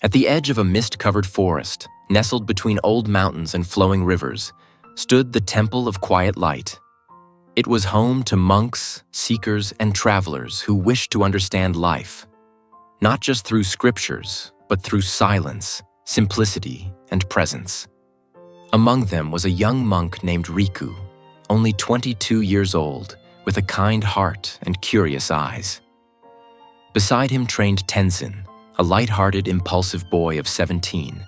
At the edge of a mist-covered forest, nestled between old mountains and flowing rivers, stood the Temple of Quiet Light. It was home to monks, seekers, and travelers who wished to understand life, not just through scriptures, but through silence, simplicity, and presence. Among them was a young monk named Riku, only 22 years old, with a kind heart and curious eyes. Beside him trained Tenzin, a light-hearted, impulsive boy of 17.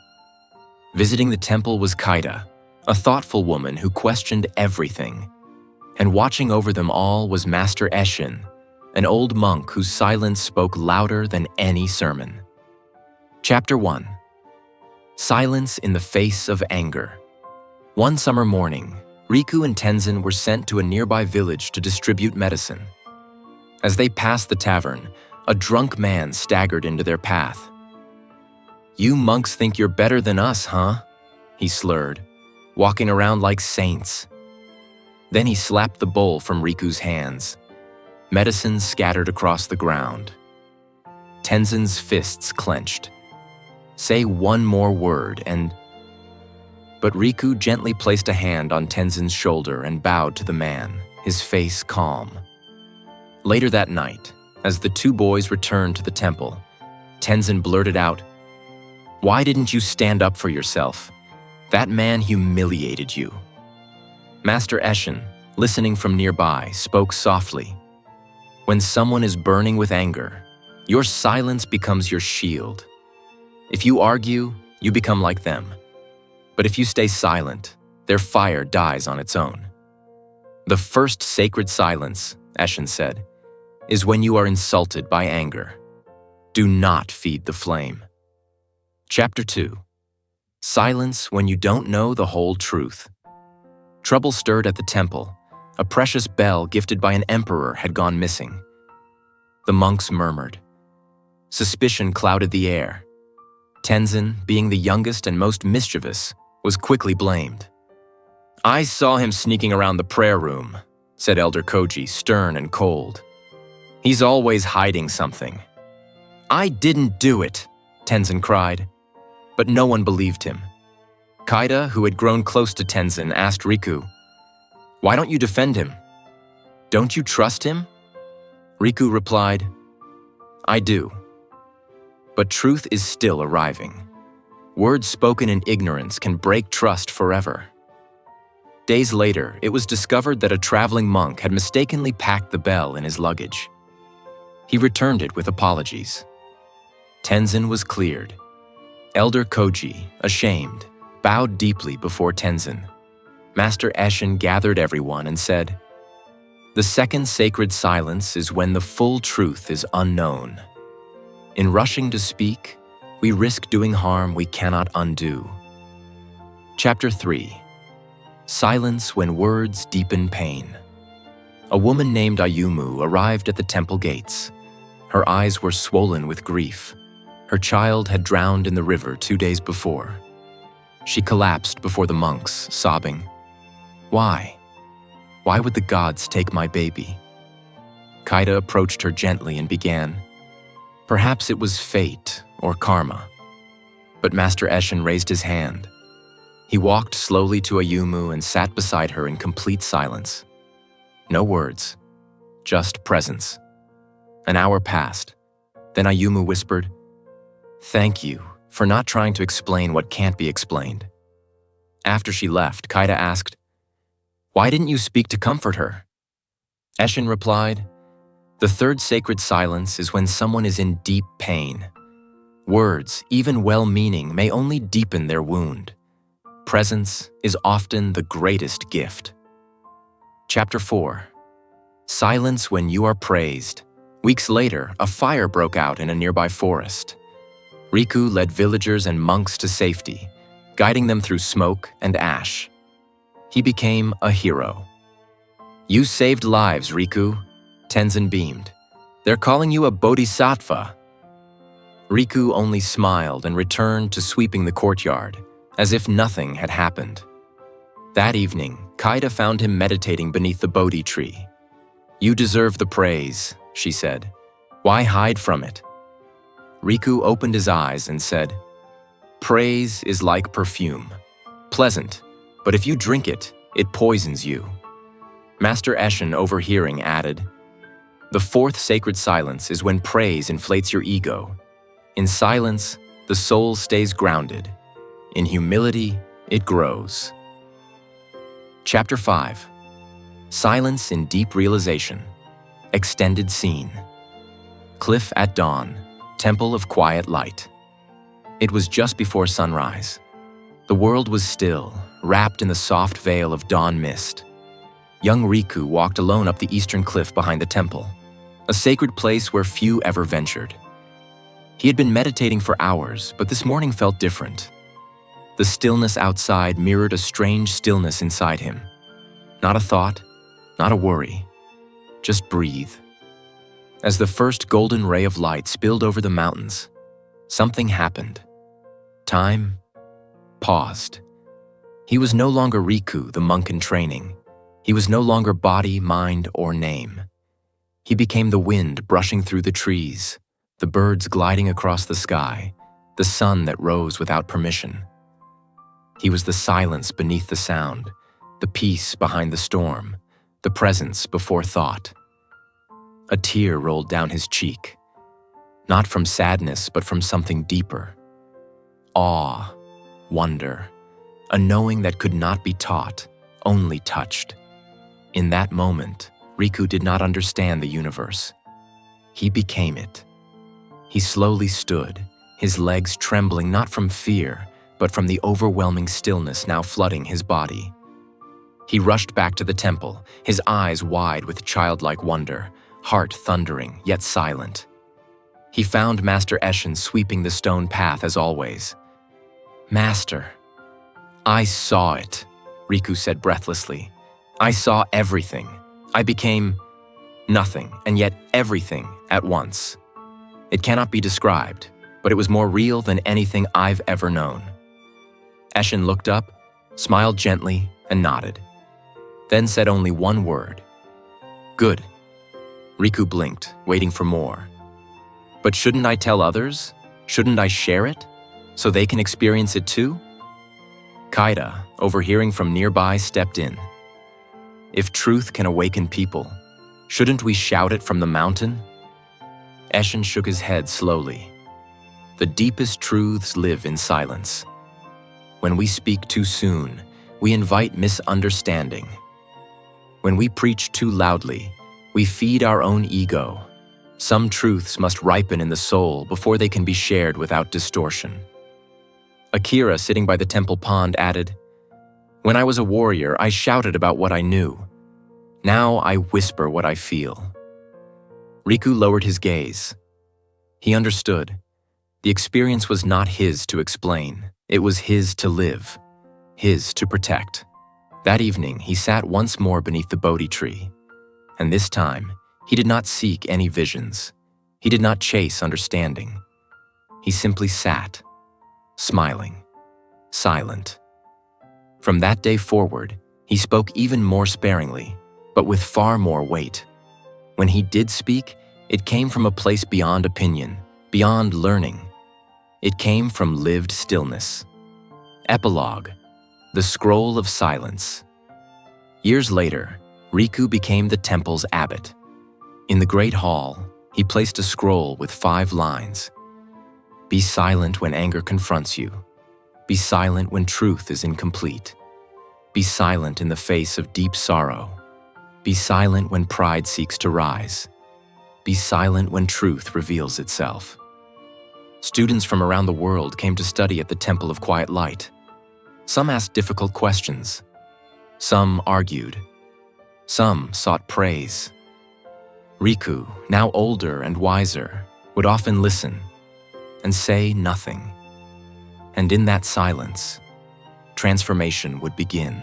Visiting the temple was Kaida, a thoughtful woman who questioned everything. And watching over them all was Master Eshin, an old monk whose silence spoke louder than any sermon. Chapter 1. Silence in the Face of Anger. One summer morning, Riku and Tenzin were sent to a nearby village to distribute medicine. As they passed the tavern, a drunk man staggered into their path. "You monks think you're better than us, huh?" he slurred, walking around like saints. Then he slapped the bowl from Riku's hands. Medicine scattered across the ground. Tenzin's fists clenched. "Say one more word and—" But Riku gently placed a hand on Tenzin's shoulder and bowed to the man, his face calm. Later that night, as the two boys returned to the temple, Tenzin blurted out, "Why didn't you stand up for yourself? That man humiliated you." Master Eshin, listening from nearby, spoke softly. "When someone is burning with anger, your silence becomes your shield. If you argue, you become like them. But if you stay silent, their fire dies on its own. The first sacred silence," Eshin said, "is when you are insulted by anger. Do not feed the flame." Chapter 2. Silence when you don't know the whole truth. Trouble stirred at the temple. A precious bell gifted by an emperor had gone missing. The monks murmured. Suspicion clouded the air. Tenzin, being the youngest and most mischievous, was quickly blamed. "I saw him sneaking around the prayer room," said Elder Koji, stern and cold. "He's always hiding something." "I didn't do it," Tenzin cried. But no one believed him. Kaida, who had grown close to Tenzin, asked Riku, "Why don't you defend him? Don't you trust him?" Riku replied, "I do. But truth is still arriving. Words spoken in ignorance can break trust forever." Days later, it was discovered that a traveling monk had mistakenly packed the bell in his luggage. He returned it with apologies. Tenzin was cleared. Elder Koji, ashamed, bowed deeply before Tenzin. Master Eshin gathered everyone and said, "The second sacred silence is when the full truth is unknown. In rushing to speak, we risk doing harm we cannot undo." Chapter 3. Silence when words deepen pain. A woman named Ayumu arrived at the temple gates. Her eyes were swollen with grief. Her child had drowned in the river 2 days before. She collapsed before the monks, sobbing, "Why? Why would the gods take my baby?" Kaida approached her gently and began, "Perhaps it was fate or karma." But Master Eshin raised his hand. He walked slowly to Ayumu and sat beside her in complete silence. No words, just presence. An hour passed. Then Ayumu whispered, "Thank you for not trying to explain what can't be explained." After she left, Kaida asked, "Why didn't you speak to comfort her?" Eshin replied, "The third sacred silence is when someone is in deep pain. Words, even well-meaning, may only deepen their wound. Presence is often the greatest gift." Chapter 4. Silence when you are praised. Weeks later, a fire broke out in a nearby forest. Riku led villagers and monks to safety, guiding them through smoke and ash. He became a hero. "You saved lives, Riku," Tenzin beamed. "They're calling you a bodhisattva." Riku only smiled and returned to sweeping the courtyard, as if nothing had happened. That evening, Kaida found him meditating beneath the Bodhi tree. "You deserve the praise," she said. "Why hide from it?" Riku opened his eyes and said, Praise is like perfume. Pleasant, but if you drink it, it poisons you. Master Eshin, overhearing, added, "The fourth sacred silence is when praise inflates your ego. In silence, the soul stays grounded. In humility, it grows." Chapter 5. Silence in Deep Realization. Extended Scene. Cliff at dawn, Temple of Quiet Light. It was just before sunrise. The world was still, wrapped in the soft veil of dawn mist. Young Riku walked alone up the eastern cliff behind the temple, a sacred place where few ever ventured. He had been meditating for hours, but this morning felt different. The stillness outside mirrored a strange stillness inside him. Not a thought, not a worry. Just breathe. As the first golden ray of light spilled over the mountains, something happened. Time paused. He was no longer Riku, the monk in training. He was no longer body, mind, or name. He became the wind brushing through the trees, the birds gliding across the sky, the sun that rose without permission. He was the silence beneath the sound, the peace behind the storm, the presence before thought. A tear rolled down his cheek, not from sadness, but from something deeper. Awe, wonder, a knowing that could not be taught, only touched. In that moment, Riku did not understand the universe. He became it. He slowly stood, his legs trembling not from fear, but from the overwhelming stillness now flooding his body. He rushed back to the temple, his eyes wide with childlike wonder, heart thundering, yet silent. He found Master Eshin sweeping the stone path as always. "Master." "I saw it," Riku said breathlessly. "I saw everything. I became nothing, and yet everything at once. It cannot be described, but it was more real than anything I've ever known." Eshin looked up, smiled gently, and nodded. Then said only one word. "Good." Riku blinked, waiting for more. "But shouldn't I tell others? Shouldn't I share it? So they can experience it too?" Kaida, overhearing from nearby, stepped in. "If truth can awaken people, shouldn't we shout it from the mountain?" Eshin shook his head slowly. "The deepest truths live in silence. When we speak too soon, we invite misunderstanding. When we preach too loudly, we feed our own ego. Some truths must ripen in the soul before they can be shared without distortion." Akira, sitting by the temple pond, added, "When I was a warrior, I shouted about what I knew. Now I whisper what I feel." Riku lowered his gaze. He understood. The experience was not his to explain. It was his to live, his to protect. That evening, he sat once more beneath the Bodhi tree. And this time, he did not seek any visions. He did not chase understanding. He simply sat, smiling, silent. From that day forward, he spoke even more sparingly, but with far more weight. When he did speak, it came from a place beyond opinion, beyond learning. It came from lived stillness. Epilogue: The Scroll of Silence. Years later, Riku became the temple's abbot. In the great hall, he placed a scroll with 5 lines. "Be silent when anger confronts you. Be silent when truth is incomplete. Be silent in the face of deep sorrow. Be silent when pride seeks to rise. Be silent when truth reveals itself." Students from around the world came to study at the Temple of Quiet Light. Some asked difficult questions. Some argued. Some sought praise. Riku, now older and wiser, would often listen and say nothing. And in that silence, transformation would begin.